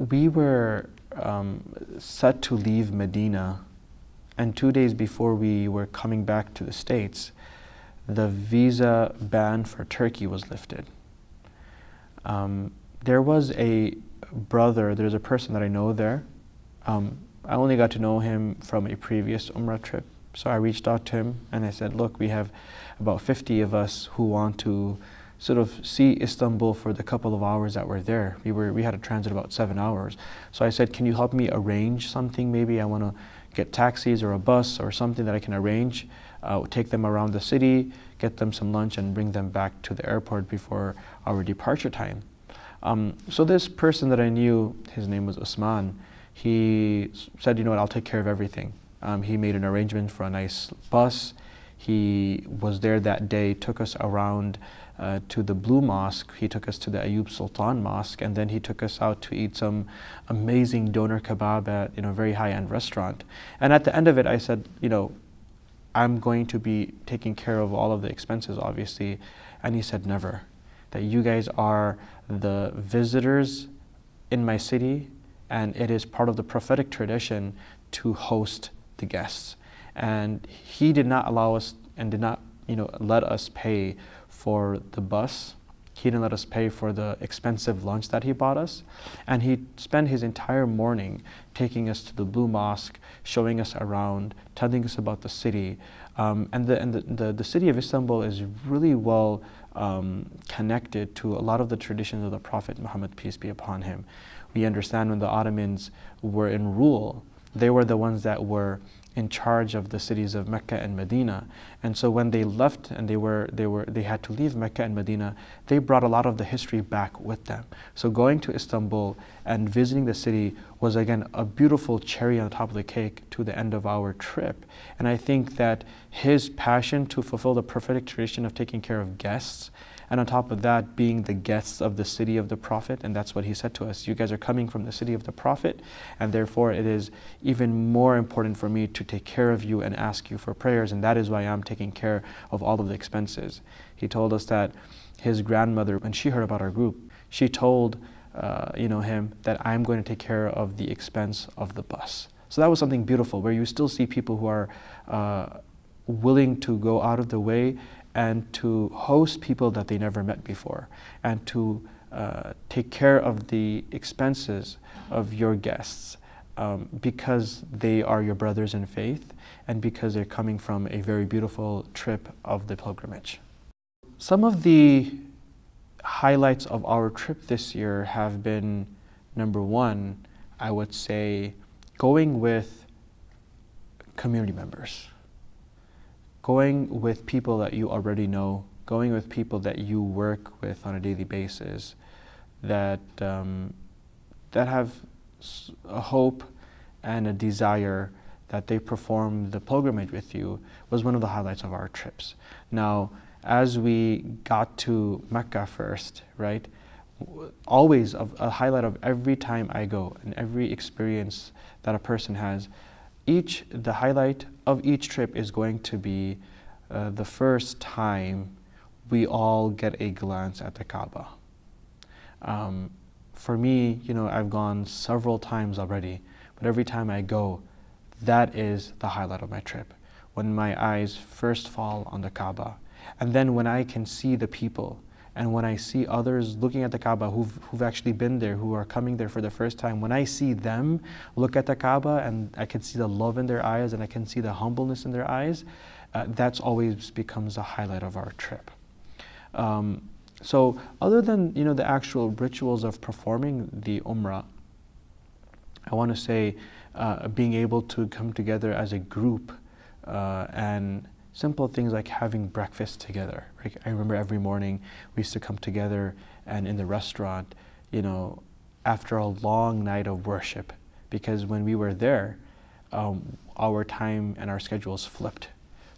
We were set to leave Medina, and 2 days before we were coming back to the States, the visa ban for Turkey was lifted. There was a brother, there's a person that I know there. I only got to know him from a previous Umrah trip. So I reached out to him and I said, look, we have about 50 of us who want to sort of see Istanbul for the couple of hours that we're there. We had a transit about 7 hours. So I said, can you help me arrange something? Maybe I want to get taxis or a bus or something that I can arrange, take them around the city, get them some lunch and bring them back to the airport before our departure time. So this person that I knew, his name was Usman, he said, you know what, I'll take care of everything. He made an arrangement for a nice bus. He was there that day, took us around to the Blue Mosque. He took us to the Ayub Sultan Mosque, and then he took us out to eat some amazing doner kebab at a very high-end restaurant. And at the end of it, I said, I'm going to be taking care of all of the expenses, obviously. And he said, never. That you guys are the visitors in my city, and it is part of the prophetic tradition to host the guests. And he did not allow us and did not let us pay for the bus. He didn't let us pay for the expensive lunch that he bought us. And he spent his entire morning taking us to the Blue Mosque, showing us around, telling us about the city. And the city of Istanbul is really well connected to a lot of the traditions of the Prophet Muhammad, peace be upon him. We understand when the Ottomans were in rule, they were the ones that were in charge of the cities of Mecca and Medina. And so when they left and they had to leave Mecca and Medina, they brought a lot of the history back with them. So going to Istanbul and visiting the city was again a beautiful cherry on the top of the cake to the end of our trip. And I think that his passion to fulfill the prophetic tradition of taking care of guests, and on top of that, being the guests of the city of the Prophet, and that's what he said to us. You guys are coming from the city of the Prophet, and therefore it is even more important for me to take care of you and ask you for prayers, and that is why I'm taking care of all of the expenses. He told us that his grandmother, when she heard about our group, she told him that I'm going to take care of the expense of the bus. So that was something beautiful, where you still see people who are willing to go out of the way and to host people that they never met before, and to take care of the expenses of your guests because they are your brothers in faith and because they're coming from a very beautiful trip of the pilgrimage. Some of the highlights of our trip this year have been, number one, I would say, going with community members. Going with people that you already know, going with people that you work with on a daily basis, that have a hope and a desire that they perform the pilgrimage with you, was one of the highlights of our trips. Now, as we got to Mecca first, right, always a highlight of every time I go and every experience that a person has, the highlight of each trip is going to be the first time we all get a glance at the Kaaba. For me, I've gone several times already, but every time I go, that is the highlight of my trip. When my eyes first fall on the Kaaba, and then when I can see the people, and when I see others looking at the Kaaba who've actually been there, who are coming there for the first time, when I see them look at the Kaaba and I can see the love in their eyes and I can see the humbleness in their eyes, that's always becomes a highlight of our trip. So other than the actual rituals of performing the Umrah, I want to say being able to come together as a group and simple things like having breakfast together. Right? I remember every morning we used to come together and in the restaurant, after a long night of worship, because when we were there, our time and our schedules flipped.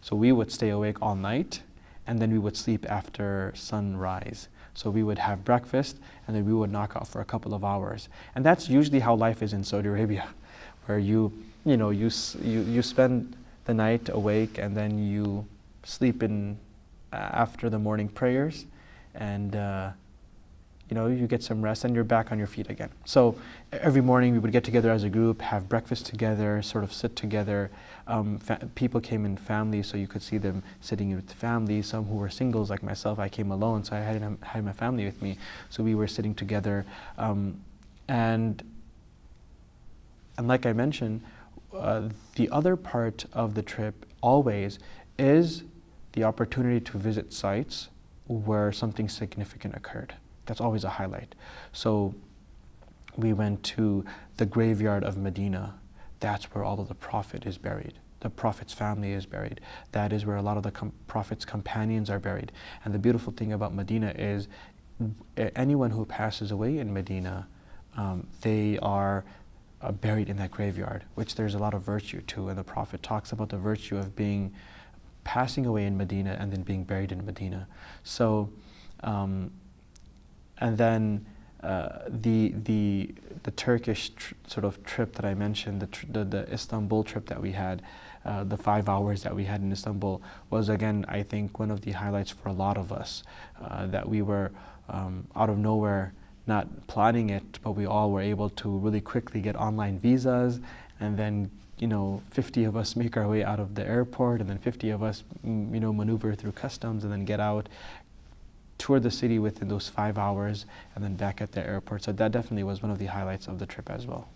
So we would stay awake all night and then we would sleep after sunrise. So we would have breakfast and then we would knock out for a couple of hours. And that's usually how life is in Saudi Arabia, where you spend the night awake and then you sleep in after the morning prayers, and you get some rest and you're back on your feet again. So every morning we would get together as a group, have breakfast together, sort of sit together. People came in families, so you could see them sitting with families. Some who were singles like myself, I came alone, so I had my family with me. So we were sitting together, and like I mentioned, the other part of the trip always is the opportunity to visit sites where something significant occurred. That's always a highlight. So we went to the graveyard of Medina. That's where all of the Prophet is buried. The Prophet's family is buried. That is where a lot of the Prophet's companions are buried. And the beautiful thing about Medina is anyone who passes away in Medina, they are buried in that graveyard, which there's a lot of virtue to. And the Prophet talks about the virtue of passing away in Medina and then being buried in Medina. So, and then the Turkish sort of trip that I mentioned, the Istanbul trip that we had, the 5 hours that we had in Istanbul was, again, I think one of the highlights for a lot of us, that we were out of nowhere, not planning it, but we all were able to really quickly get online visas, and then 50 of us make our way out of the airport, and then 50 of us maneuver through customs and then get out, tour the city within those 5 hours, and then back at the airport. So that definitely was one of the highlights of the trip as well.